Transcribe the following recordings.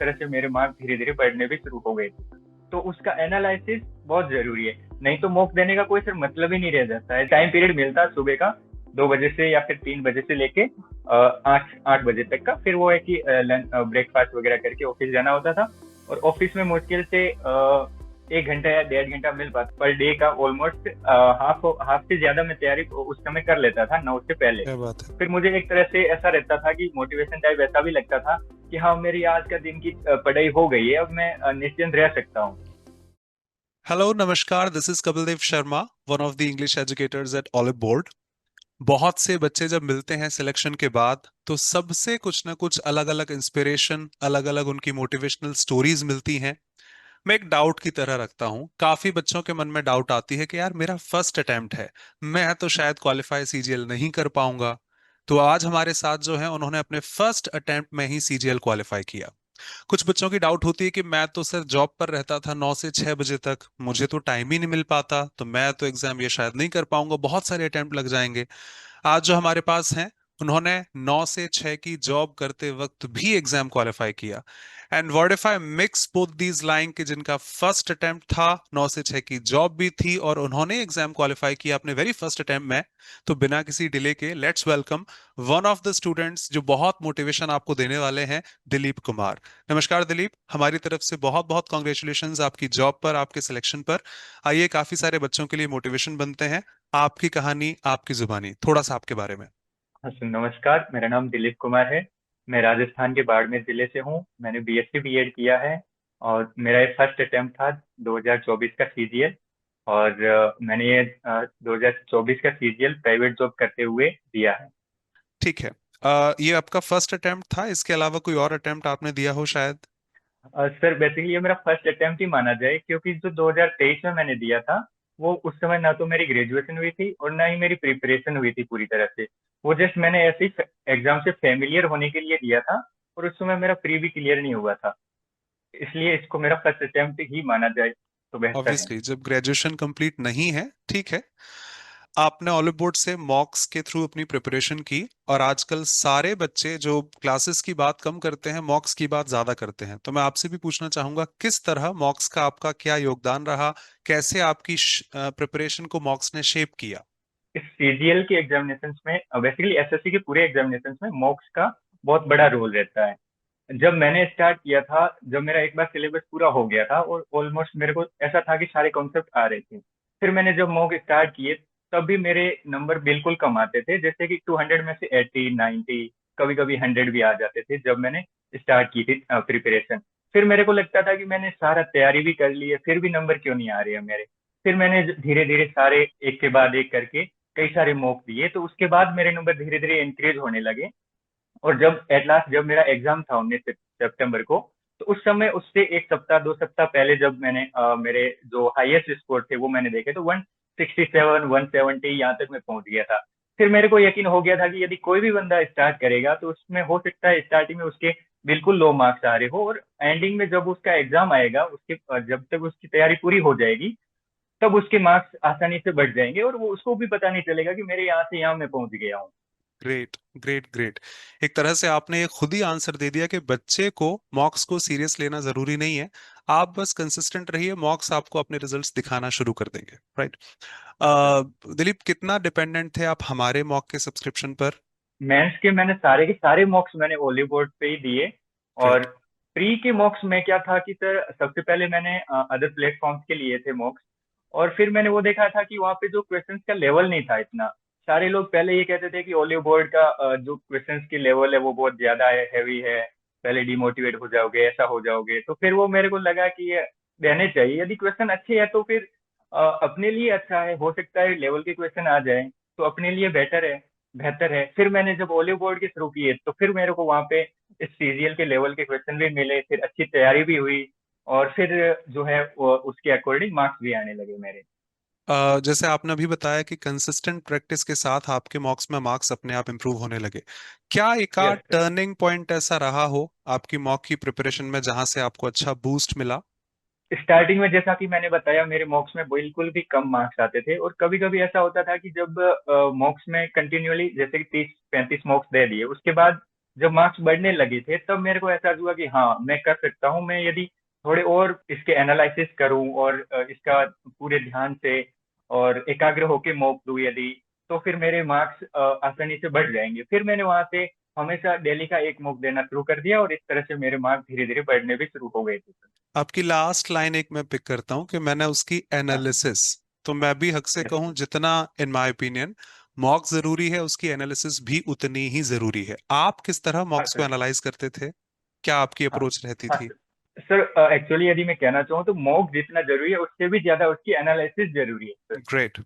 तरह से मेरे मार्क्स धीरे धीरे बढ़ने भी शुरू हो गए थे। तो उसका एनालिसिस बहुत जरूरी है, नहीं तो मॉक देने का कोई फिर मतलब ही नहीं रह जाता है। टाइम पीरियड मिलता है सुबह का 2 बजे से या फिर 3 बजे से लेके 8 बजे तक का। फिर वो है कि ब्रेकफास्ट वगैरह करके ऑफिस जाना होता था, और ऑफिस में मुश्किल से 1 घंटा या 1.5 घंटा मिल पाता पर डे का। ऑलमोस्ट हाफ हाफ से ज्यादा मैं तैयारी उस समय कर लेता था 9 से पहले। क्या बात है। फिर मुझे एक तरह से ऐसा रहता था कि मोटिवेशन टाइप ऐसा भी लगता था कि हाँ, मेरी आज का दिन की पढ़ाई हो गई है, अब मैं निश्चिंत रह सकता हूँ। हेलो नमस्कार, this is Kapil Dev Sharma, one of the English educators at Oliveboard. बहुत से बच्चे जब मिलते हैं सिलेक्शन के बाद तो सबसे कुछ ना कुछ अलग अलग इंस्पिरेशन, अलग अलग उनकी मोटिवेशनल स्टोरीज मिलती हैं। मैं एक डाउट की तरह रखता हूँ, काफी बच्चों के मन में डाउट आती है कि यार मेरा फर्स्ट अटेम्प्ट है, मैं तो शायद क्वालिफाई सीजीएल नहीं कर पाऊंगा। तो आज हमारे साथ जो है उन्होंने अपने फर्स्ट अटेम्प्ट में ही सीजीएल क्वालिफाई किया। कुछ बच्चों की डाउट होती है कि मैं तो सर जॉब पर रहता था 9 से 6 बजे तक, मुझे तो टाइम ही नहीं मिल पाता, तो मैं तो एग्जाम ये शायद नहीं कर पाऊंगा, बहुत सारे अटेम्प्ट लग जाएंगे। आज जो हमारे पास हैं, उन्होंने 9 से 6 की जॉब करते वक्त भी एग्जाम क्वालिफाई किया। And what if I mix both these line कि जिनका फर्स्ट अटेम्प्ट था, 9 से 6 की जॉब भी थी और उन्होंने एग्जाम क्वालिफाई किया अपने वेरी फर्स्ट अटेम्प्ट में। तो बिना किसी डिले के let's welcome one of the students जो बहुत मोटिवेशन आपको देने वाले हैं, दिलीप कुमार। नमस्कार दिलीप, हमारी तरफ से बहुत बहुत कॉन्ग्रेचुलेशंस आपकी जॉब पर, आपके सिलेक्शन पर। आइए, काफी सारे बच्चों के लिए मोटिवेशन बनते हैं। आपकी कहानी, आपकी जुबानी, थोड़ा सा आपके बारे में। हाँ सर, नमस्कार। मेरा नाम दिलीप कुमार है। मैं राजस्थान के बाड़मेर जिले से हूँ। मैंने बीएससी बीएड किया है, और मेरा ये फर्स्ट अटेम्प्ट था 2024 का सीजीएल। और मैंने ये 2024 का सीजीएल प्राइवेट जॉब करते हुए दिया है। ठीक है। ये आपका फर्स्ट अटेम्प्ट था, इसके अलावा कोई और अटेम्प्ट आपने दिया हो शायद? सर बेसिकली ये मेरा फर्स्ट अटेम्प्ट ही माना जाए, क्योंकि जो 2023 में मैंने दिया था, वो उस समय ना तो मेरी ग्रेजुएशन हुई थी और ना ही मेरी प्रिपरेशन हुई थी पूरी तरह से। वो जस्ट मैंने ऐसे ही एग्जाम से फेमिलियर होने के लिए दिया था, और उस समय मेरा प्री भी क्लियर नहीं हुआ था। इसलिए इसको मेरा फर्स्ट अटेम्प्ट ही माना जाए तो बेहतर है। ऑब्वियसली जब ग्रेजुएशन कंप्लीट नहीं है, ठीक है। आपने ऑलिव बोर्ड से मॉक्स के थ्रू अपनी प्रिपरेशन की, और आजकल सारे बच्चे जो क्लासेस की बात कम करते हैं, मॉक्स की बात ज्यादा करते हैं। तो मैं आपसे भी पूछना चाहूंगा, किस तरह मॉक्स का आपका क्या योगदान रहा, कैसे आपकी प्रिपरेशन को मॉक्स ने शेप किया? इस सीजीएल के एग्जामिनेशंस में, बेसिकली एसएससी के पूरे एग्जामिनेशंस में मॉक्स का बहुत बड़ा रोल रहता है। जब मैंने स्टार्ट किया था, जब मेरा एक बार सिलेबस पूरा हो गया था और ऑलमोस्ट मेरे को ऐसा था कि सारे कॉन्सेप्ट आ रहे थे, फिर मैंने जब मॉक स्टार्ट किए, तब भी मेरे नंबर बिल्कुल कम आते थे। जैसे कि 200 में से 80, 90, कभी कभी 100 भी आ जाते थे जब मैंने स्टार्ट की थी प्रिपरेशन। फिर मेरे को लगता था कि मैंने सारा तैयारी भी कर ली है, फिर भी नंबर क्यों नहीं आ रहे हैं मेरे। फिर मैंने धीरे धीरे सारे एक के बाद एक करके कई सारे मॉक दिए, तो उसके बाद मेरे नंबर धीरे धीरे इंक्रीज होने लगे। और जब एट लास्ट जब मेरा एग्जाम था 19 सितंबर को, तो उस समय उससे एक सप्ताह 2 सप्ताह पहले जब मैंने मेरे जो हाईएस्ट स्कोर थे वो मैंने देखे, तो 167, 170 यहाँ तक मैं पहुंच गया था। फिर मेरे को यकीन हो गया था कि यदि कोई भी बंदा स्टार्ट करेगा तो उसमें हो सकता है स्टार्टिंग में उसके बिल्कुल लो मार्क्स आ रहे हो, और एंडिंग में जब उसका एग्जाम आएगा, उसके जब तक उसकी तैयारी पूरी हो जाएगी, तब उसके मार्क्स आसानी से बढ़ जाएंगे, और वो उसको भी पता नहीं चलेगा कि मेरे यहाँ से यहाँ मैं पहुंच गया हूँ। Great, great, great. एक तरह से आपने ये खुद ही आंसर दे दिया कि बच्चे को मॉक्स को सीरियस लेना जरूरी नहीं है। आप बस कंसिस्टेंट रहिए, मॉक्स आपको अपने रिजल्ट्स दिखाना शुरू कर देंगे, राइट? हाँ सर। दिलीप, कितना डिपेंडेंट थे आप हमारे मॉक के सब्सक्रिप्शन पर? मेंस के मैंने सारे के सारे मॉक्स मैंने ओली बोर्ड पे ही दिए। और ग्रेट। प्री के मॉक्स में क्या था कि सर, सबसे पहले मैंने अदर प्लेटफॉर्म्स के लिए थे मॉक्स। और फिर मैंने वो देखा था कि वहाँ पे जो क्वेश्चंस का लेवल नहीं था इतना। सारे लोग पहले ये कहते थे कि ओलिव बोर्ड का जो क्वेश्चंस की लेवल है वो बहुत ज्यादा है, हैवी है, पहले डिमोटिवेट हो जाओगे, ऐसा हो जाओगे। तो फिर वो मेरे को लगा कि ये रहने चाहिए, यदि क्वेश्चन अच्छे है तो फिर अपने लिए अच्छा है, हो सकता है लेवल के क्वेश्चन आ जाए तो अपने लिए बेहतर है। फिर मैंने जब ओलिव बोर्ड के थ्रू किए, तो फिर मेरे को वहाँ पे इस सीजीएल के लेवल के क्वेश्चन भी मिले, फिर अच्छी तैयारी भी हुई, और फिर जो है उसके अकॉर्डिंग मार्क्स भी आने लगे मेरे। जैसे आपने अभी बताया कि कंसिस्टेंट प्रैक्टिस के साथ आपके मॉक्स में मार्क्स अपने आप इंप्रूव होने लगे। क्या एक आध यस। टर्निंग पॉइंट ऐसा रहा हो आपकी मॉक की प्रिपरेशन में जहां से आपको अच्छा बूस्ट मिला? स्टार्टिंग में जैसा कि मैंने बताया, मेरे मॉक्स में बिल्कुल भी कम मार्क्स आते थे, और कभी कभी ऐसा होता था कि जब मॉक्स में कंटिन्यूअली जैसे कि 30-35 मॉक्स दे दिए, उसके बाद जब मार्क्स बढ़ने लगे थे तब मेरे को एहसास हुआ कि हाँ मैं कर सकता हूँ। मैं यदि थोड़े और इसके एनालिसिस करूँ और इसका पूरे ध्यान से और एकाग्र होके मॉक दूँ यदि, तो फिर मेरे मार्क्स आसानी से बढ़ जाएंगे। फिर मैंने वहां से हमेशा डेली का एक मॉक देना शुरू कर दिया और इस तरह से मेरे मार्क्स धीरे धीरे बढ़ने भी शुरू हो गए थे। आपकी लास्ट लाइन एक मैं पिक करता हूँ कि मैंने उसकी हाँ एनालिसिस, तो मैं भी हक से यस कहूँ जितना इन माय ओपिनियन मॉक जरूरी है, उसकी एनालिसिस भी उतनी ही जरूरी है। आप किस तरह हाँ मॉक्स को सर। एनालाइज करते थे? क्या आपकी हाँ अप्रोच रहती हाँ थी? सर, एक्चुअली यदि मैं कहना चाहूँ तो मॉक जितना जरूरी है उससे भी ज्यादा उसकी एनालिसिस जरूरी है सर। ग्रेट।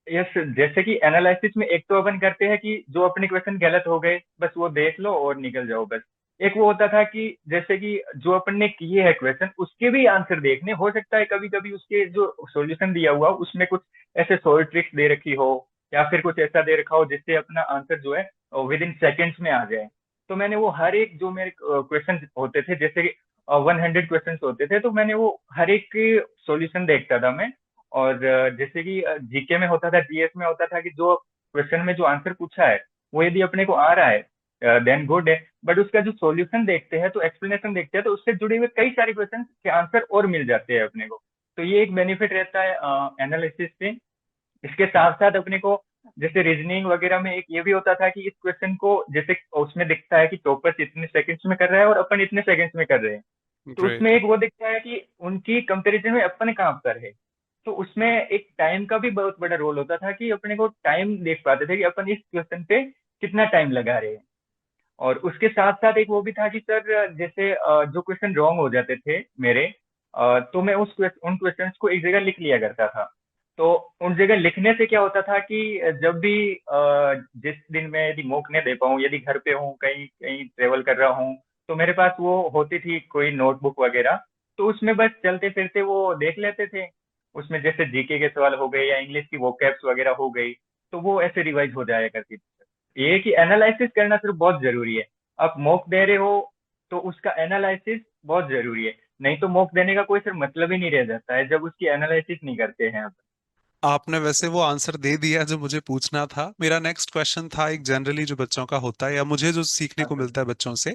यस, जैसे कि एनालिसिस में एक तो अपन करते हैं कि जो अपने क्वेश्चन गलत हो गए बस वो देख लो और निकल जाओ बस। एक वो होता था कि जैसे कि जो अपन ने किए हैं क्वेश्चन उसके भी आंसर देखने, हो सकता है कभी कभी उसके जो सॉल्यूशन दिया हुआ उसमें कुछ ऐसे सॉल्व ट्रिक्स दे रखी हो या फिर कुछ ऐसा दे रखा हो जिससे अपना आंसर जो है विद इन सेकेंड्स में आ जाए। तो मैंने वो हर एक जो मेरे क्वेश्चन होते थे, जैसे कि 100 क्वेश्चन होते थे, तो मैंने वो हर एक सॉल्यूशन देखता था मैं। और जैसे कि जीके में होता था, जीएस में होता था कि जो क्वेश्चन में जो आंसर पूछा है वो यदि अपने को आ रहा है देन गुड है, बट उसका जो सॉल्यूशन देखते हैं तो एक्सप्लेनेशन देखते हैं तो उससे जुड़े हुए कई सारे क्वेश्चन के आंसर और मिल जाते हैं अपने को। तो ये एक बेनिफिट रहता है एनालिसिस से। इसके साथ साथ अपने को जैसे रीजनिंग वगैरह में एक ये भी होता था कि इस क्वेश्चन को जैसे उसमें दिखता है कि टॉपर्स इतने सेकंड्स में कर रहा है और अपन इतने सेकंड्स में कर रहे हैं, तो उसमें ग्रेट। एक वो दिखता है कि उनकी कंपैरिजन में अपन कहाँ पर है। तो उसमें एक टाइम का भी बहुत बड़ा रोल होता था कि अपने को टाइम देख पाते थे कि अपन इस क्वेश्चन पे कितना टाइम लगा रहे हैं। और उसके साथ साथ एक वो भी था कि सर जैसे जो क्वेश्चन रॉन्ग हो जाते थे मेरे, तो मैं उन क्वेश्चंस को एक जगह लिख लिया करता था। तो उन जगह लिखने से क्या होता था कि जब भी जिस दिन मैं यदि मॉक नहीं दे पाऊँ, यदि घर पे हूँ कहीं कहीं ट्रेवल कर रहा हूँ, तो मेरे पास वो होती थी कोई नोटबुक वगैरह, तो उसमें बस चलते फिरते वो देख लेते थे। उसमें जैसे जीके के सवाल हो गए या इंग्लिश की वोकैब्स वगैरह हो गई, तो वो ऐसे रिवाइज हो जाया करती थी। ये है कि एनालिसिस करना सिर्फ बहुत जरूरी है। आप मॉक दे रहे हो तो उसका एनालिसिस बहुत जरूरी है, नहीं तो मॉक देने का कोई सिर्फ मतलब ही नहीं रह जाता है जब उसकी एनालिसिस नहीं करते हैं आप। आपने वैसे वो आंसर दे दिया जो मुझे पूछना था। मेरा नेक्स्ट क्वेश्चन था एक जनरली जो बच्चों का होता है या मुझे जो सीखने हाँ को सर। मिलता है बच्चों से,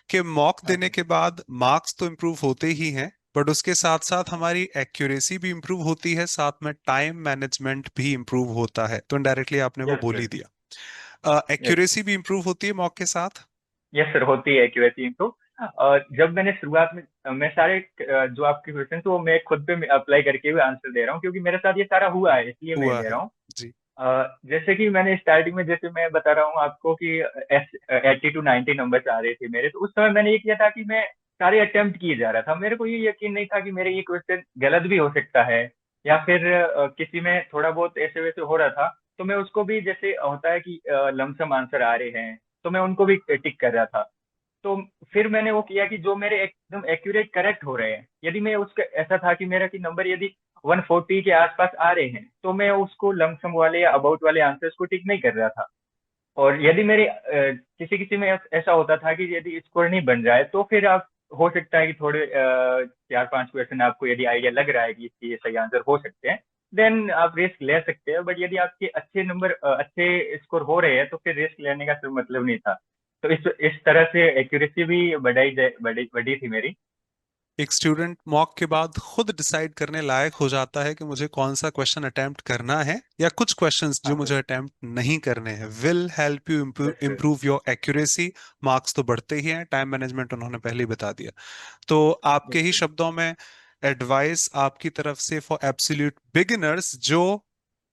कि मॉक हाँ देने सर। के बाद मार्क्स तो इम्प्रूव होते ही हैं, बट उसके साथ साथ हमारी एक्यूरेसी भी इम्प्रूव होती है, साथ में टाइम मैनेजमेंट भी इम्प्रूव होता है। तो इनडायरेक्टली आपने वो यस बोल ही सर। दिया। यस एक्यूरेसी भी इम्प्रूव होती है मॉक के साथ। यस सर, होती है एक्यूरेसी तो। जब मैंने शुरुआत में मैं सारे जो आपके क्वेश्चन थे वो मैं खुद पे अप्लाई करके हुए आंसर दे रहा हूँ, क्योंकि मेरे साथ ये सारा हुआ है इसलिए मैं हुआ दे है। रहा हूँ। जी। जैसे कि मैंने स्टार्टिंग में, जैसे मैं बता रहा हूँ आपको कि 80 to 90 नंबर आ रहे थे मेरे, तो उस समय मैंने ये किया था कि मैं सारे अटेम्प्ट किए जा रहा था। मेरे को ये यकीन नहीं था कि मेरे ये क्वेश्चन गलत भी हो सकता है या फिर किसी में थोड़ा बहुत ऐसे वैसे हो रहा था, तो मैं उसको भी, जैसे होता है कि लमसम आंसर आ रहे हैं तो मैं उनको भी टिक कर रहा था। तो फिर मैंने वो किया कि जो मेरे एकदम एक्यूरेट करेक्ट हो रहे हैं, यदि मैं उसका ऐसा था कि मेरा कि नंबर यदि 140 के आसपास आ रहे हैं, तो मैं उसको लमसम वाले या अबाउट वाले आंसर्स को टिक नहीं कर रहा था। और यदि मेरे किसी किसी में ऐसा होता था कि यदि स्कोर नहीं बन रहा है, तो फिर आप हो सकता है कि थोड़े 4-5 क्वेश्चन आपको यदि आइडिया लग रहा है कि इसके ये सही आंसर हो सकते हैं, देन आप रिस्क ले सकते हैं। बट यदि आपके अच्छे नंबर अच्छे स्कोर हो रहे हैं तो फिर रिस्क लेने का कोई मतलब नहीं था। तो इस तरह से एक्यूरेसी भी बढ़ी थी मेरी। एक स्टूडेंट मॉक के बाद खुद डिसाइड करने लायक हो जाता है कि मुझे कौन सा क्वेश्चन अटेम्प्ट करना है, या कुछ क्वेश्चंस जो हाँ मुझे सर। अटेम्प्ट नहीं करने हैं। Will help you yes sir. Improve your accuracy. Marks तो बढ़ते ही हैं, टाइम मैनेजमेंट उन्होंने पहले ही बता दिया। तो आपके यस ही सर। शब्दों में एडवाइस आपकी तरफ से फॉर एब्सोल्यूट बिगिनर्स जो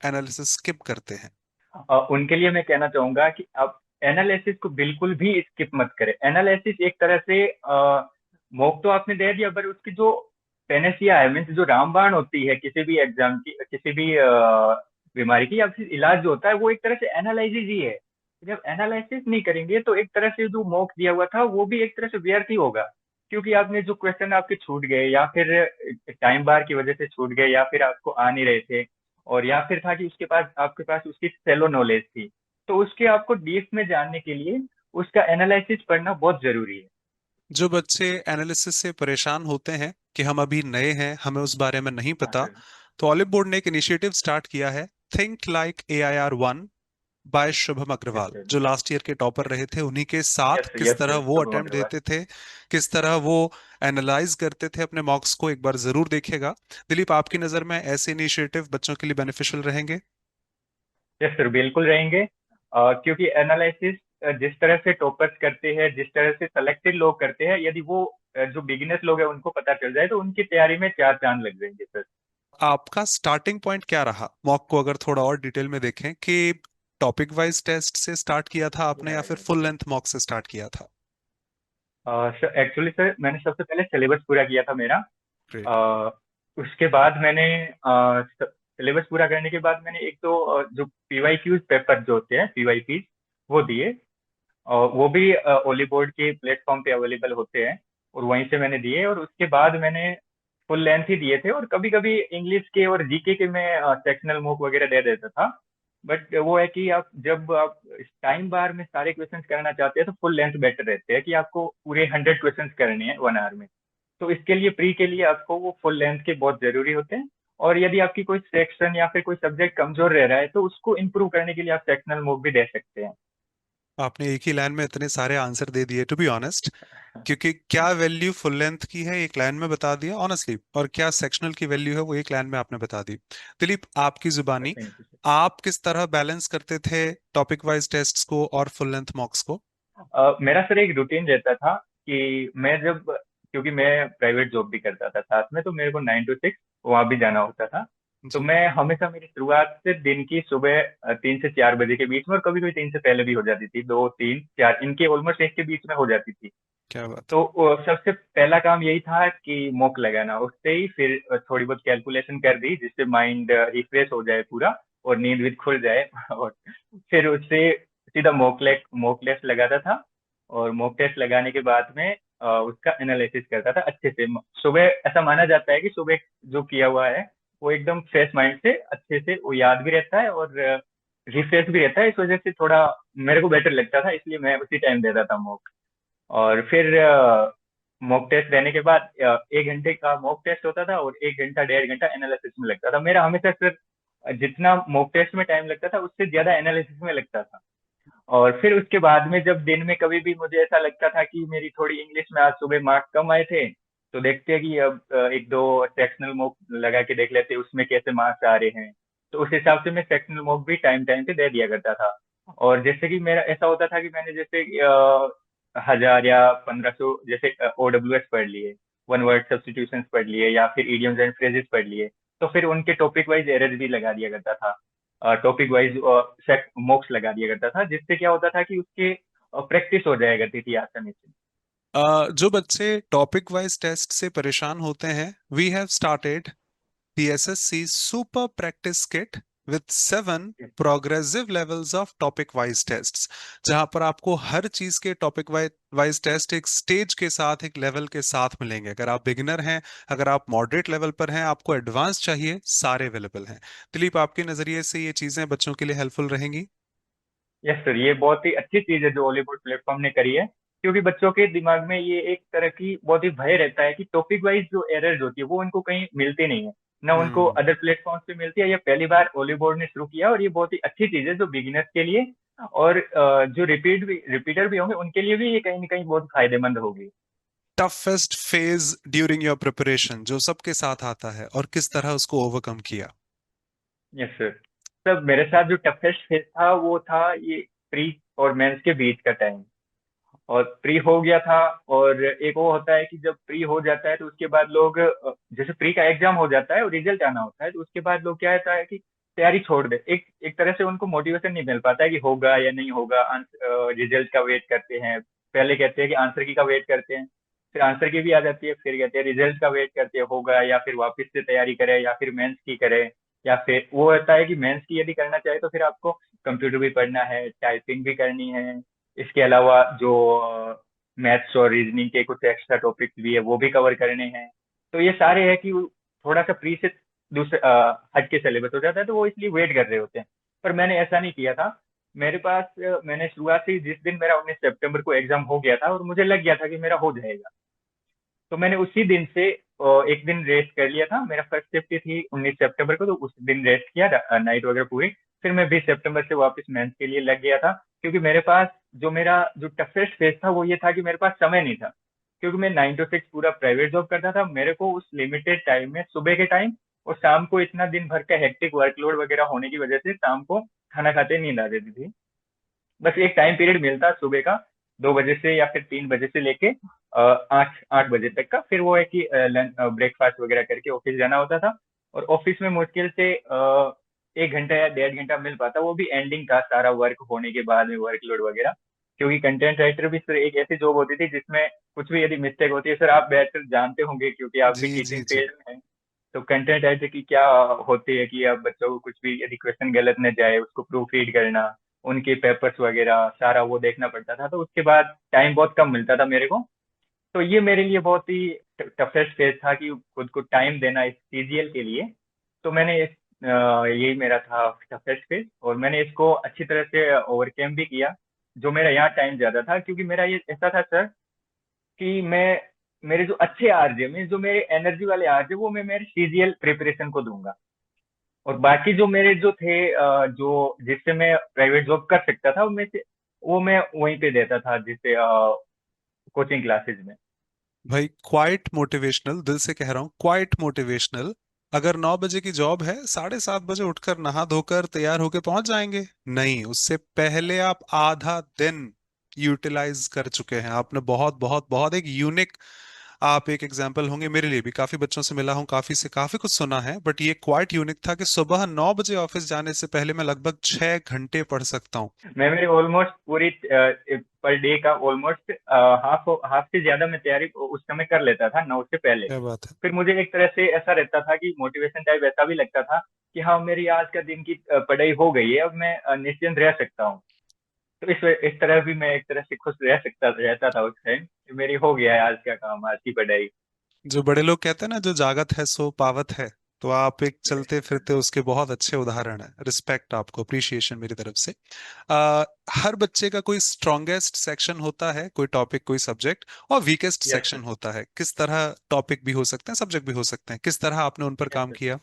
एनालिसिस स्किप करते हैं। उनके लिए मैं कहना चाहूंगा कि आप एनालिसिस को बिल्कुल भी स्किप मत करें। एनालिसिस एक तरह से मॉक तो आपने दे दिया, पर उसकी जो पेनेसिया है, मीन्स जो रामबाण होती है किसी भी एग्जाम की, किसी भी बीमारी की या फिर इलाज जो होता है, वो एक तरह से एनालिसिस ही है। जब एनालिसिस नहीं करेंगे तो एक तरह से जो मॉक दिया हुआ था वो भी एक तरह से व्यर्थ ही होगा, क्योंकि आपने जो क्वेश्चन आपके छूट गए या फिर टाइम बार की वजह से छूट गए या फिर आपको आ नहीं रहे थे, और या फिर था कि उसके पास आपके पास उसकी सेलो नॉलेज थी, तो उसके आपको डीप में जानने के लिए उसका एनालिसिस पढ़ना बहुत जरूरी है। जो बच्चे एनालिसिस से परेशान होते हैं कि हम अभी नए हैं, हमें उस बारे में नहीं हाँ पता, सर। तो ऑलिव बोर्ड ने एक इनिशिएटिव स्टार्ट किया है, think like AIR 1। By Shubham Yash Agrawal, sir. जो लास्ट ईयर के टॉपर रहे थे, उन्हीं के साथ किस यस तरह सर, वो शुभम अटेम्प्ट अग्रवाल। देते थे, किस तरह वो एनालाइज करते थे अपने मॉक्स को, एक बार जरूर देखिएगा। दिलीप, आपकी नज़र में ऐसे इनिशिएटिव बच्चों के लिए बेनिफिशियल रहेंगे? यस सर, बिल्कुल रहेंगे। क्योंकि एनालिसिस जिस तरह से टॉपर्स करते हैं, जिस तरह से सेलेक्टेड लोग करते हैं, यदि वो जो बिगिनर्स लोग हैं उनको पता चल जाए तो उनकी तैयारी में चार चांद लग जाएंगे सर। आपका स्टार्टिंग पॉइंट क्या रहा मॉक को, अगर थोड़ा और डिटेल में देखें कि टॉपिक वाइज टेस्ट से स्टार्ट किया था आपने या फिर फुल लेंथ मॉक से स्टार्ट किया था? सर एक्चुअली सर, मैंने सबसे पहले सिलेबस पूरा किया था मेरा। ग्रेट। अ, उसके बाद मैंने सिलेबस पूरा करने के बाद मैंने एक तो जो पीवाईक्यूज पेपर जो होते हैं, पीवाईपी, वो दिए। और वो भी ओली बोर्ड के प्लेटफॉर्म पे अवेलेबल होते हैं, और वहीं से मैंने दिए। और उसके बाद मैंने फुल लेंथ ही दिए थे, और कभी कभी इंग्लिश के और जीके के मैं सेक्शनल मूक वगैरह दे देता था। बट वो है कि आप जब आप टाइम बार में सारे क्वेश्चंस करना चाहते हैं तो फुल लेंथ बेटर रहते हैं, कि आपको पूरे 100 क्वेश्चंस करने हैं 1 आवर में। तो इसके लिए प्री के लिए आपको वो फुल लेंथ के बहुत जरूरी होते हैं। और यदि आपकी कोई सेक्शन या फिर कोई सब्जेक्ट कमजोर रह रहा है तो उसको इम्प्रूव करने के लिए आप सेक्शनल मूक भी दे सकते हैं। आपने एक ही लाइन में इतने सारे आंसर दे दिए, टू बी ऑनेस्ट, क्योंकि क्या वैल्यू फुल लेंथ की है एक लाइन में बता दिया ऑनेस्टली, और क्या सेक्शनल की वैल्यू है वो एक लाइन में आपने बता दी। दिलीप, आपकी जुबानी, थैंक यू। आप किस तरह बैलेंस करते थे टॉपिक वाइज टेस्ट्स को और फुल लेंथ मॉक्स को? मेरा सर एक रूटीन रहता था कि मैं जब, क्योंकि मैं प्राइवेट जॉब भी करता था साथ में, तो मेरे को 9 to 6 वहाँ भी जाना होता था। तो जी। मैं हमेशा, मेरी शुरुआत से दिन की सुबह 3 से 4 बजे के बीच में, और कभी कभी 3 से पहले भी हो जाती थी, 2, 3, 4, इनके ऑलमोस्ट एक के बीच में हो जाती थी। क्या बात है। तो सबसे पहला काम यही था कि मॉक लगाना, उससे ही फिर थोड़ी बहुत कैलकुलेशन कर दी जिससे माइंड रिफ्रेश हो जाए पूरा, और नींद भी खुल जाए। और फिर उससे सीधा मॉक टेस्ट लगाता था। और मॉक टेस्ट लगाने के बाद में उसका एनालिसिस करता था अच्छे से। सुबह ऐसा माना जाता है कि सुबह जो किया हुआ है वो एकदम फ्रेश माइंड से अच्छे से वो याद भी रहता है, और रिफ्रेश भी रहता है। इस वजह से थोड़ा मेरे को बेटर लगता था, इसलिए मैं उसी टाइम देता था मॉक। और फिर मॉक टेस्ट देने के बाद 1 घंटे का मॉक टेस्ट होता था, और 1 घंटा 1.5 घंटा एनालिसिस में लगता था मेरा हमेशा सर। जितना मॉक टेस्ट में टाइम लगता था उससे ज्यादा एनालिसिस में लगता था। और फिर उसके बाद में जब दिन में कभी भी मुझे ऐसा लगता था कि मेरी थोड़ी इंग्लिश में आज सुबह मार्क्स कम आए थे, तो देखते हैं कि अब एक दो सेक्शनल मॉक लगा के देख लेते हैं उसमें कैसे मार्क्स आ रहे हैं। तो उस हिसाब से मैं सेक्शनल मॉक भी टाइम टाइम पे दे दिया करता था। और जैसे कि मेरा ऐसा होता था कि मैंने जैसे 1000 या 1500 जैसे OWS पढ़ लिए, वन वर्ड सब्स्टिट्यूशन पढ़ लिए, या फिर इडियम्स एंड फ्रेजेस पढ़ लिए, तो फिर उनके टॉपिक वाइज एरर भी लगा दिया करता था। टॉपिक वाइज मॉक्स लगा दिया करता था, जिससे क्या होता था कि उसके प्रैक्टिस हो जाया करती थी आसानी से। जो बच्चे टॉपिक वाइज टेस्ट से परेशान होते हैं, we have started PSSC Super Practice Kit with 7 progressive levels of topic wise tests, जहां पर आपको हर चीज के टॉपिक वाइज टेस्ट एक स्टेज के साथ, एक लेवल के साथ मिलेंगे। अगर आप बिगिनर हैं, अगर आप मॉडरेट लेवल पर हैं, आपको एडवांस चाहिए, सारे अवेलेबल हैं। दिलीप, आपके नजरिए से ये चीजें बच्चों के लिए हेल्पफुल रहेंगी? यस सर, ये बहुत ही अच्छी चीज है जो हॉलीवुड प्लेटफॉर्म ने करी है। क्योंकि बच्चों के दिमाग में ये एक तरह की बहुत ही भय रहता है कि टॉपिक वाइज जो एरर्स होती है वो उनको कहीं मिलती नहीं है, ना उनको हम्म। अदर प्लेटफॉर्म पे मिलती है। ये पहली बार हॉलीवुड ने शुरू किया, और ये बहुत ही अच्छी चीज है जो बिगिनर्स के लिए, और जो रिपीटर भी होंगे उनके लिए भी ये कहीं ना कहीं बहुत फायदेमंद होगी। Toughest phase during your preparation जो सबके साथ आता है, और किस तरह उसको ओवरकम किया? Yes sir. तब मेरे साथ जो टफेस्ट फेज था वो था ये प्री और मेंस के बीच का टाइम। और प्री हो गया था। और एक वो होता है कि जब प्री हो जाता है तो उसके बाद लोग जैसे प्री का एग्जाम हो जाता है और रिजल्ट आना होता है, तो उसके बाद लोग क्या होता है कि तैयारी छोड़ दे। एक एक तरह से उनको मोटिवेशन नहीं मिल पाता है कि होगा या नहीं होगा। रिजल्ट का वेट करते हैं, पहले कहते हैं कि आंसर की का वेट करते हैं, फिर आंसर की भी आ जाती है, फिर कहते हैं रिजल्ट का वेट करते हैं होगा, या फिर वापस से तैयारी करें, या फिर मेंस की करें। या फिर वो होता है कि मेंस की यदि करना चाहे तो फिर आपको कंप्यूटर भी पढ़ना है, टाइपिंग भी करनी है। इसके अलावा जो मैथ्स और रीजनिंग के कुछ एक्स्ट्रा टॉपिक्स भी है वो भी कवर करने हैं। तो ये सारे है कि वो थोड़ा सा प्री से दूसरे हट के सिलेबस हो जाता है, तो वो इसलिए वेट कर रहे होते हैं। पर मैंने ऐसा नहीं किया था। मेरे पास मैंने शुरुआत से ही, जिस दिन मेरा 19 सितंबर को एग्जाम हो गया था और मुझे लग गया था कि मेरा हो जाएगा, तो मैंने उसी दिन से एक दिन रेस्ट कर लिया था। मेरा फर्स्ट शिफ्ट थी 19 सितंबर को, तो उस दिन रेस्ट किया नाइट वगैरह पूरी। फिर मैं 20 सितंबर से वापस मेंस के लिए लग गया था, क्योंकि मेरे पास मेरा जो टफेस्ट फेज था वो ये था कि मेरे पास समय नहीं था। क्योंकि मैं 9 to 6 पूरा प्राइवेट जॉब करता था, मेरे को उस लिमिटेड टाइम में सुबह के टाइम और शाम को इतना दिन भर का हेक्टिक वर्कलोड वगैरह होने की वजह से शाम को खाना खाते नींद आ जाती थी। बस एक टाइम पीरियड मिलता सुबह का 2 बजे से या फिर 3 बजे से लेके 8 8 बजे तक का। फिर वो है कि लंच ब्रेकफास्ट वगैरह करके ऑफिस जाना होता था। और ऑफिस में मुश्किल से 1 घंटा या 1.5 घंटा मिल पाता, वो भी एंडिंग था सारा वर्क होने के बाद में, वर्कलोड वगैरह। क्योंकि कंटेंट राइटर भी सर एक ऐसी जॉब होती थी जिसमें कुछ भी यदि मिस्टेक होती है, सर आप बेहतर जानते होंगे क्योंकि आप भी जी टीचिंग जी जी। फील्ड में हैं। तो कंटेंट राइटर की क्या होती है कि अब बच्चों को कुछ भी यदि क्वेश्चन गलत न जाए उसको प्रूफ रीड करना, उनके पेपर्स वगैरह सारा वो देखना पड़ता था। तो उसके बाद टाइम बहुत कम मिलता था मेरे को। तो ये मेरे लिए बहुत ही टफेस्ट फेज था कि खुद को टाइम देना इस सीजीएल के लिए। तो मैंने यही मेरा था टफेस्ट फेज, और मैंने इसको अच्छी तरह से ओवरकम भी किया। जो मेरा यहाँ टाइम ज्यादा था, क्योंकि मेरा ये ऐसा था सर कि मैं मेरे जो अच्छे आरजे में जो मेरे एनर्जी वाले आरजे वो मैं मेरे सीजीएल प्रिपरेशन को दूंगा। और बाकी जो मेरे जो थे जो जिससे मैं प्राइवेट जॉब कर सकता था वो मैं वहीं पे देता था, जिससे कोचिंग क्लासेस में। भाई क्वाइट मोटिवेशनल, दिल से कह रहा हूँ, क्वाइट मोटिवेशनल। अगर 9 बजे की जॉब है, 7:30 बजे उठकर नहा धोकर तैयार होके पहुंच जाएंगे? नहीं, उससे पहले आप आधा दिन यूटिलाइज कर चुके हैं। आपने बहुत बहुत बहुत एक यूनिक, आप एक एग्जाम्पल होंगे मेरे लिए भी। काफी बच्चों से मिला हूँ, काफी से काफी कुछ सुना है, बट ये क्वाइट यूनिक था कि सुबह 9 बजे ऑफिस जाने से पहले मैं लगभग 6 घंटे पढ़ सकता हूँ। मैं मेरी ऑलमोस्ट पूरी पर डे का ऑलमोस्ट हाफ हाफ से ज्यादा मैं तैयारी उस समय कर लेता था 9 से पहले। क्या बात है। फिर मुझे एक तरह से ऐसा रहता था कि मोटिवेशन टाइप ऐसा भी लगता था कि हाँ मेरी आज का दिन की पढ़ाई हो गई है, अब मैं निश्चिंत रह सकता हूँ। तो इस तरह भी मैं एक तरह से खुश रह सकता रहता था उस टाइम कि मेरी हो गया है आज का काम, आज की पढ़ाई। जो बड़े लोग कहते हैं ना, जो जागत है सो पावत है। तो आप एक चलते फिरते उसके बहुत अच्छे उदाहरण है। रिस्पेक्ट आपको, अप्रिशिएशन मेरी तरफ से। आ, हर बच्चे का कोई स्ट्रॉन्गेस्ट सेक्शन होता है, कोई टॉपिक, कोई सब्जेक्ट, और वीकेस्ट यस सेक्शन सर। होता है। किस तरह टॉपिक भी हो सकते हैं, सब्जेक्ट भी हो सकते हैं, किस तरह आपने उन पर यस काम सर। किया?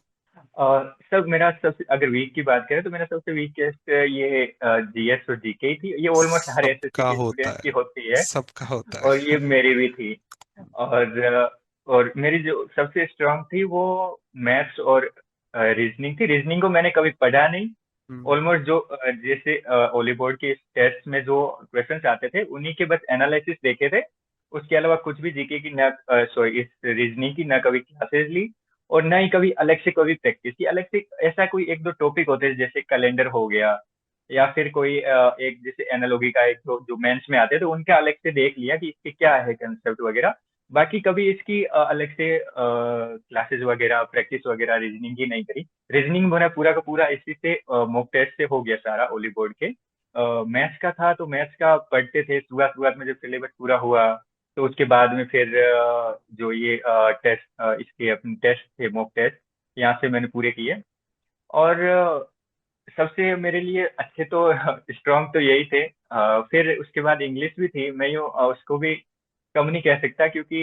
सर मेरा सबसे अगर वीक की बात करें तो मेरा सबसे वीकेस्ट ये जीएस और जीके ही थी। ये ऑलमोस्ट हर एसएससी सबका के होता स्टूडेंट की है, होती है। सबका होता और ये है। मेरी भी थी। और और मेरी जो सबसे स्ट्रांग थी वो मैथ्स और रीजनिंग थी। रीजनिंग को मैंने कभी पढ़ा नहीं। हम्म। ऑलमोस्ट जो जैसे ओली बोर्ड के टेस्ट में जो क्वेश्चंस आते थे उन्हीं के बस एनालिसिस देखे थे। उसके अलावा कुछ भी जीके की ना, सॉरी इस रीजनिंग की ना कभी क्लासेस ली और ना ही कभी अलग से कभी प्रैक्टिस की। अलग से ऐसा कोई एक दो टॉपिक होते हैं जैसे कैलेंडर हो गया, या फिर कोई एक जैसे एनालॉजी का एक दो जो मेंस में आते हैं तो उनका अलग से देख लिया कि इसके क्या है कंसेप्ट वगैरह। बाकी कभी इसकी अलग से क्लासेस वगैरह प्रैक्टिस वगैरह रीजनिंग की नहीं करी। रीजनिंग मेरा पूरा का पूरा इसी से मॉक टेस्ट से हो गया सारा ओली बोर्ड के। मैथ्स का था तो मैथ्स का पढ़ते थे शुरुआत शुरुआत में जब सिलेबस पूरा हुआ। तो उसके बाद में फिर जो ये टेस्ट इसके अपने टेस्ट थे मॉक टेस्ट यहाँ से मैंने पूरे किए। और सबसे मेरे लिए अच्छे तो स्ट्रांग तो यही थे। फिर उसके बाद इंग्लिश भी थी। मैं यूँ उसको भी कम नहीं कह सकता, क्योंकि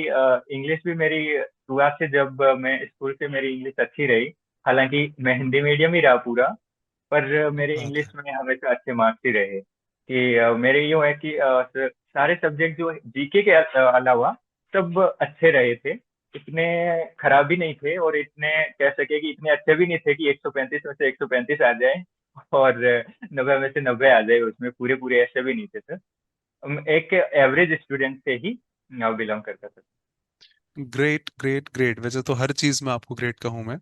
इंग्लिश भी मेरी शुरुआत से जब मैं स्कूल से मेरी इंग्लिश अच्छी रही। हालांकि मैं हिंदी मीडियम ही रहा पूरा, पर मेरे बात है। इंग्लिश में हमेशा अच्छे मार्क्स ही रहे। कि मेरे यूँ है कि सारे सब्जेक्ट जो जीके के अलावा सब अच्छे रहे थे। इतने खराब भी नहीं थे और इतने कह सके कि इतने अच्छे भी नहीं थे कि 135 में से 135 आ जाए और 90 में से 90 आ जाए। उसमें पूरे पूरे ऐसे भी नहीं थे सर। एक एवरेज स्टूडेंट से ही बिलोंग करता था। Great great great. वैसे तो हर चीज में आपको ग्रेट कहूं मैं।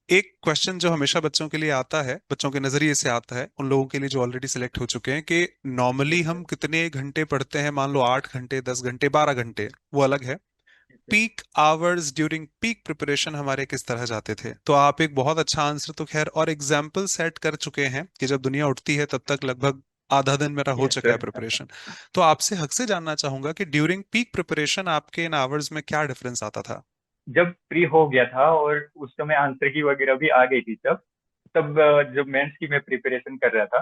एक क्वेश्चन जो हमेशा बच्चों के लिए आता है, बच्चों के नजरिए से आता है, उन लोगों के लिए जो ऑलरेडी सिलेक्ट हो चुके हैं, कि नॉर्मली यस हम सर। कितने घंटे पढ़ते हैं? मान लो 8 घंटे, 10 घंटे, 12 घंटे, वो अलग है। Yes sir. Peak hours during peak preparation हमारे किस तरह जाते थे? तो आप एक बहुत अच्छा आंसर तो खैर और एग्जाम्पल सेट कर चुके हैं कि जब दुनिया उठती है तब तक लगभग आधा दिन मेरा हो यस चुका है सर। प्रिपरेशन। तो आपसे हक से जानना चाहूंगा कि ड्यूरिंग पीक प्रिपरेशन आपके इन आवर्स में क्या डिफरेंस आता था? जब फ्री हो गया था और उस समय आंसर की वगैरह भी आ गई थी तब तब जब मेंस की मैं प्रिपरेशन कर रहा था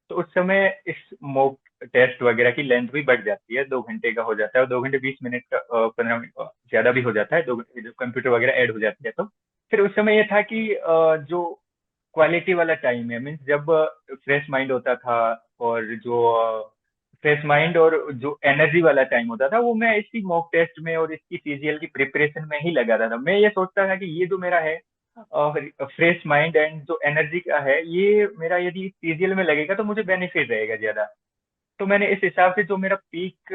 तो उस समय इस मॉक टेस्ट वगैरह की लेंथ भी बढ़ जाती है। 2 घंटे का हो जाता है और 2 घंटे 20 मिनट का 15 मिनट ज्यादा भी हो जाता है। दो जब कंप्यूटर वगैरह ऐड हो जाती है तो फिर उस समय ये था कि जो क्वालिटी वाला टाइम है, मीन्स जब फ्रेश माइंड होता था, और जो फ्रेश माइंड और जो एनर्जी वाला टाइम होता था, वो मैं इसी मॉक टेस्ट में और इसकी सीजीएल की प्रिपरेशन में ही लगाता था। मैं ये सोचता था कि ये जो मेरा है फ्रेश माइंड एंड जो एनर्जी का है, ये मेरा यदि सीजीएल में लगेगा तो मुझे बेनिफिट रहेगा ज्यादा। तो मैंने इस हिसाब से जो मेरा पीक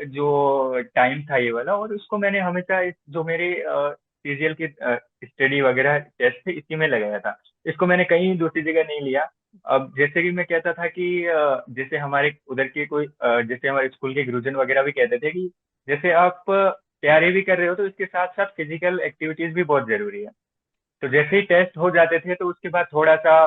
जो टाइम था ये वाला, और उसको मैंने हमेशा जो मेरे सीजीएल की स्टडी वगैरह टेस्ट थे इसी में लगाया था। इसको मैंने कहीं दूसरी जगह नहीं लिया। अब जैसे कि मैं कहता था कि जैसे हमारे उधर के कोई जैसे हमारे स्कूल के गुरुजन वगैरह भी कहते थे कि जैसे आप तैयारी भी कर रहे हो तो इसके साथ साथ फिजिकल एक्टिविटीज भी बहुत जरूरी है। तो जैसे ही टेस्ट हो जाते थे तो उसके बाद थोड़ा सा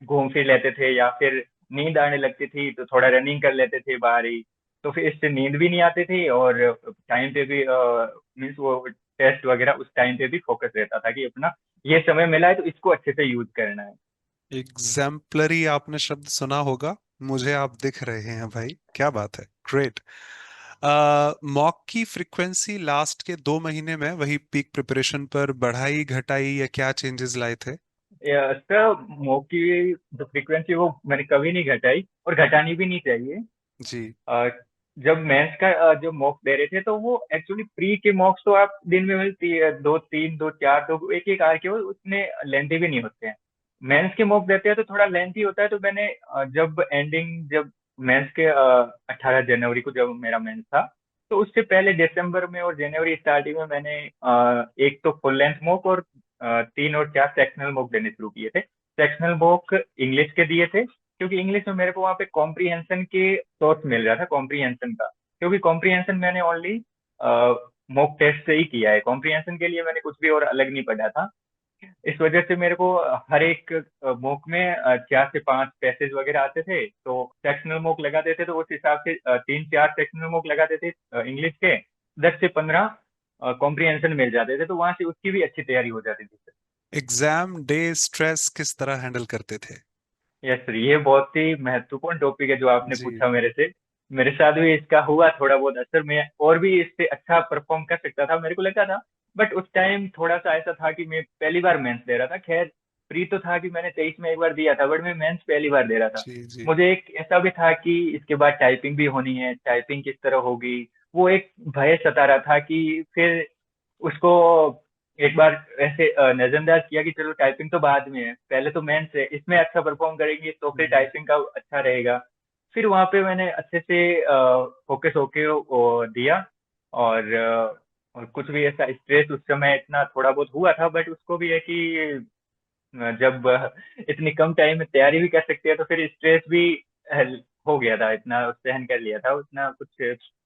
घूम फिर लेते थे, या फिर नींद आने लगती थी तो थोड़ा रनिंग कर लेते थे बाहर ही। तो फिर इससे नींद भी नहीं आती थी, और टाइम पे भी मीन्स वो टेस्ट वगैरह उस टाइम पे भी फोकस रहता था कि अपना ये समय मिला है तो इसको अच्छे से यूज करना है। एग्जाम्पलरी आपने शब्द सुना होगा, मुझे आप दिख रहे हैं भाई, क्या बात है, ग्रेट। मॉक की फ्रीक्वेंसी लास्ट के 2 महीने में वही पीक प्रिपरेशन पर बढ़ाई घटाई या क्या चेंजेस लाए थे? सर मॉक की जो फ्रीक्वेंसी वो मैंने कभी नहीं घटाई, और घटानी भी नहीं चाहिए। जी। अ, जब मेंस का जो मॉक दे रहे थे तो वो एक्चुअली प्री के मॉक्स तो आप दिन में मिलती है दो तीन दो चार दो एक एक आर के, वो उतने लेंथी भी नहीं होते हैं। मेंस के मॉक देते हैं तो थोड़ा लेंथी होता है। तो मैंने जब मेंस के 18 जनवरी को जब मेरा मेंस था, तो उससे पहले दिसंबर में और जनवरी स्टार्टिंग में मैंने एक तो फुल लेंथ मॉक और 3 और 4 सेक्शनल मॉक देने शुरू किए थे। सेक्शनल मॉक इंग्लिश के दिए थे, क्योंकि इंग्लिश में मेरे को वहाँ पे कॉम्प्रीहेंशन के सोर्स मिल रहा था, कॉम्प्रीहेंशन का। क्योंकि कॉम्प्रीहेंशन मैंने ओनली मॉक टेस्ट से ही किया है, कॉम्प्रीहेंशन के लिए मैंने कुछ भी और अलग नहीं पढ़ा था। इस वजह से मेरे को हर एक मॉक में 4 से 5 पैसेज वगैरह आते थे, तो सेक्शनल मॉक लगाते थे। तो उस हिसाब से 3-4 सेक्शनल मॉक लगाते थे इंग्लिश के, 10 से 15 कॉम्प्रीहेंशन मिल जाते थे, तो वहां से उसकी भी अच्छी तैयारी हो जाती थी। एग्जाम डे स्ट्रेस किस तरह हैंडल करते थे? यस सर, ये बहुत ही महत्वपूर्ण टॉपिक है जो आपने जी। पूछा मेरे से। मेरे साथ भी इसका हुआ थोड़ा बहुत असर, मैं और भी इससे अच्छा परफॉर्म कर सकता था मेरे को लगता था। बट उस टाइम थोड़ा सा ऐसा था कि मैं पहली बार मेंस दे रहा था। खैर, प्री तो था कि मैंने 23 में एक बार दिया था, बट मैं मेंस पहली बार दे रहा था। जी। जी। मुझे एक ऐसा भी था कि इसके बाद टाइपिंग भी होनी है, टाइपिंग किस तरह होगी, वो एक भय सता रहा था कि फिर उसको एक बार ऐसे नजरअंदाज किया कि चलो टाइपिंग तो बाद में है, पहले तो मेंस है, इसमें अच्छा परफॉर्म करेंगे तो फिर हम्म। टाइपिंग का अच्छा रहेगा। फिर वहां पे मैंने अच्छे से फोकस होके वो दिया। और कुछ भी ऐसा स्ट्रेस उस समय इतना थोड़ा बहुत हुआ था, बट उसको भी है कि जब इतनी कम टाइम में तैयारी भी कर सकते हैं तो फिर स्ट्रेस भी हो गया था, इतना सहन कर लिया था, उतना कुछ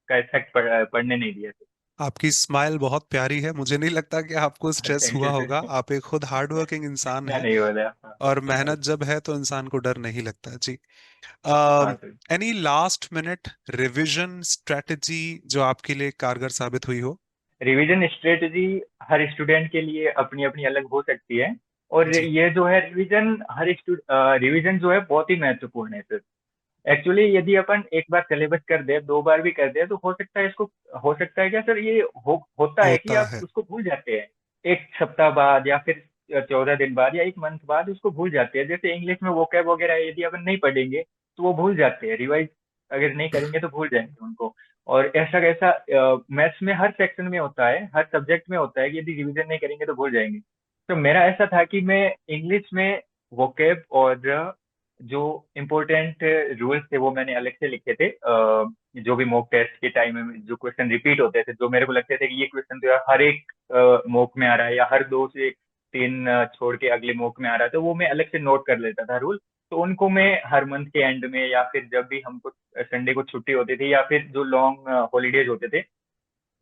का इफेक्ट पड़ने नहीं दिया आपकी स्माइल बहुत प्यारी है, मुझे नहीं लगता कि आपको था। स्ट्रेस थैंक हुआ यू होगा। सर। आप एक खुद हार्ड वर्किंग इंसान इतना हैं, नहीं बोला। हाँ और हाँ। मेहनत जब है तो इंसान को डर नहीं लगता जी। हाँ sir. Any last minute revision strategy जो आपके लिए कारगर साबित हुई हो? रिवीजन स्ट्रेटजी हर स्टूडेंट के लिए अपनी अपनी अलग हो सकती है। और जी। ये जो है रिवीजन, रिवीजन जो है बहुत ही महत्वपूर्ण है सर। एक्चुअली यदि अपन एक बार सिलेबस कर दे, 2 बार भी कर दे, तो हो सकता है इसको, हो सकता है क्या सर, ये होता है कि होता आप है। उसको भूल जाते हैं 1 सप्ताह बाद, या फिर 14 दिन बाद, या 1 मंथ बाद उसको भूल जाते हैं। जैसे इंग्लिश में वोकैब वगैरह यदि अपन नहीं पढ़ेंगे तो वो भूल जाते हैं, रिवाइज अगर नहीं करेंगे तो भूल जाएंगे उनको। और ऐसा कैसा मैथ्स में हर सेक्शन में होता है, हर सब्जेक्ट में होता है कि यदि रिवीजन नहीं करेंगे तो भूल जाएंगे। तो मेरा ऐसा था कि मैं इंग्लिश में वोकैब और जो इम्पोर्टेंट रूल्स थे वो मैंने अलग से लिखे थे। जो भी मॉक टेस्ट के टाइम में जो क्वेश्चन रिपीट होते थे, जो मेरे को लगते थे कि ये क्वेश्चन तो यार हर एक मॉक में आ रहा है, या हर 2 से 3 छोड़ के अगले मॉक में आ रहा है, तो वो मैं अलग से नोट कर लेता था रूल। तो उनको मैं हर मंथ के एंड में, या फिर जब भी हमको संडे को छुट्टी होती थी, या फिर जो लॉन्ग हॉलीडेज होते थे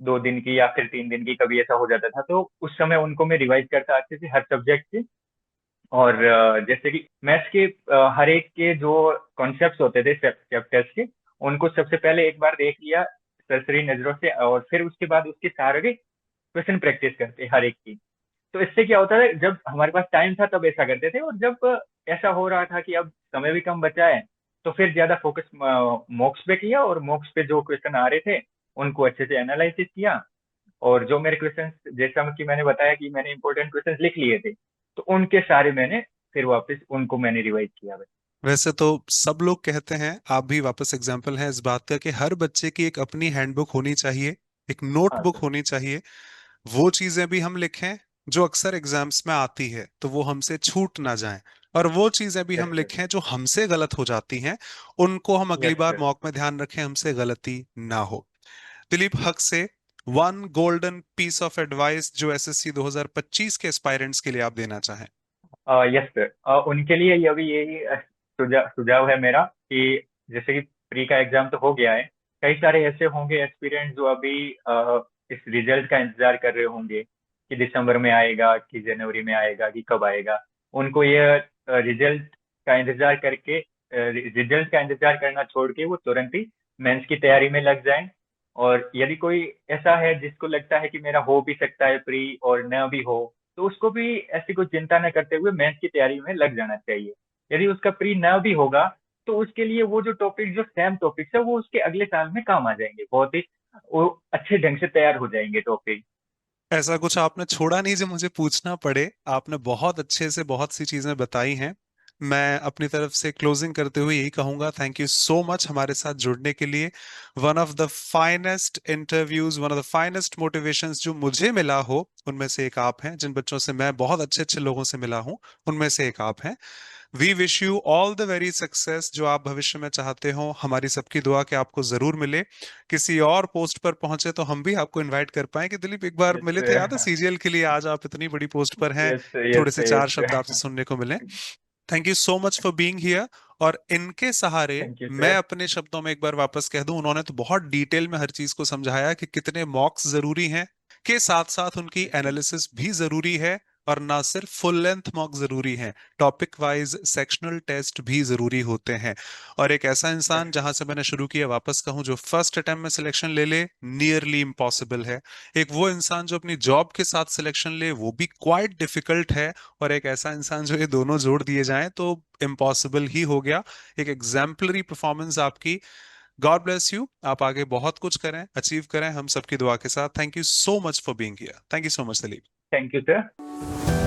2 दिन की या फिर 3 दिन की, कभी ऐसा हो जाता था, तो उस समय उनको मैं रिवाइज करता अच्छे से हर सब्जेक्ट से। और जैसे कि मैथ्स के हर एक के जो कॉन्सेप्ट्स होते थे चैप्टर्स के, उनको सबसे पहले एक बार देख लिया सरसरी नजरों से, और फिर उसके बाद उसके सारे क्वेश्चन प्रैक्टिस करते हर एक की। तो इससे क्या होता है, जब हमारे पास टाइम था तब ऐसा करते थे, और जब ऐसा हो रहा था कि अब समय भी कम बचा है, तो फिर ज्यादा फोकस मॉक्स पे किया, और मॉक्स पे जो क्वेश्चन आ रहे थे उनको अच्छे से एनालिसिस किया। और जो मेरे क्वेश्चन, जैसा कि मैंने बताया कि मैंने इंपॉर्टेंट क्वेश्चन लिख लिए थे, तो उनके सारे मैंने फिर वापस उनको मैंने रिवाइज किया। वैसे तो सब लोग कहते हैं, आप भी वापस एग्जाम्पल हैं इस बात का, कि हर बच्चे की एक अपनी हैंडबुक होनी चाहिए, एक हाँ नोटबुक सर। होनी चाहिए। वो चीजें भी हम लिखें जो अक्सर एग्जाम्स में आती है, तो वो हमसे छूट ना जाएं। और वो चीजें भी यस हम सर। लिखें जो हमसे गलत हो जाती हैं, उनको हम अगली यस बार सर। मॉक में ध्यान रखें, हमसे गलती ना हो। दिलीप, हक से one golden piece of advice जो एसएससी 2025 के एस्पायरेंट्स के लिए आप देना चाहें। यस सर, उनके लिए ये अभी यही सुझाव है मेरा कि जैसे कि प्री का एग्जाम तो हो गया है, कई सारे ऐसे होंगे एस्पिरेंट जो अभी इस रिजल्ट का इंतजार कर रहे होंगे कि दिसंबर में आएगा कि जनवरी में आएगा कि कब आएगा। उनको ये रिजल्ट का इंतजार करके रिजल्ट का इंतजार करना छोड़ के वो तुरंत ही मेंस की तैयारी में लग जाएं। और यदि कोई ऐसा है जिसको लगता है कि मेरा हो भी सकता है प्री और न भी हो, तो उसको भी ऐसी कोई चिंता न करते हुए मेंस की तैयारी में लग जाना चाहिए। यदि उसका प्री न भी होगा तो उसके लिए वो जो टॉपिक जो सेम टॉपिक्स है वो उसके अगले साल में काम आ जाएंगे, बहुत ही वो अच्छे ढंग से तैयार हो जाएंगे टॉपिक। ऐसा कुछ आपने छोड़ा नहीं जो मुझे पूछना पड़े। आपने बहुत अच्छे से बहुत सी चीजें बताई हैं। मैं अपनी तरफ से क्लोजिंग करते हुए यही कहूंगा, थैंक यू सो मच हमारे साथ जुड़ने के लिए। One of the finest interviews, one of the finest motivations जो मुझे मिला हो, उनमें से एक आप हैं। जिन बच्चों से मैं बहुत अच्छे अच्छे लोगों से मिला हूं, उनमें से एक आप हैं। We wish you all the very success जो आप भविष्य में चाहते हो। हमारी सबकी दुआ कि आपको जरूर मिले। किसी और पोस्ट पर पहुंचे तो हम भी आपको इनवाइट कर पाए कि दिलीप एक बार यस मिले थे, याद है सीजीएल के लिए, आज आप इतनी बड़ी पोस्ट पर हैं। यस थोड़े यस से चार यस। शब्द आपसे सुनने को मिले। Thank you so much for being here. और इनके सहारे थैंक यू मैं सर। अपने शब्दों में एक बार वापस कह दूं, उन्होंने तो बहुत डिटेल में हर चीज को समझाया कि कितने मॉक्स जरूरी हैं, के साथ साथ उनकी यस सर। एनालिसिस भी जरूरी है। और ना सिर्फ फुल लेंथ मॉक जरूरी है, टॉपिक वाइज सेक्शनल टेस्ट भी जरूरी होते हैं। और एक ऐसा इंसान, जहां से मैंने शुरू किया वापस कहूं, जो फर्स्ट अटेम्प्ट में सिलेक्शन ले ले, नियरली इम्पॉसिबल है। एक वो इंसान जो अपनी जॉब के साथ सिलेक्शन ले, वो भी क्वाइट डिफिकल्ट है। और एक ऐसा इंसान जो ये दोनों जोड़ दिए जाएं तो इम्पॉसिबल ही हो गया। एक एग्जाम्पलरी परफॉर्मेंस आपकी। गॉड ब्लेस यू, आप आगे बहुत कुछ करें, अचीव करें, हम सबकी दुआ के साथ। Thank you so much for being here. Thank you so much Dilip. Thank you sir.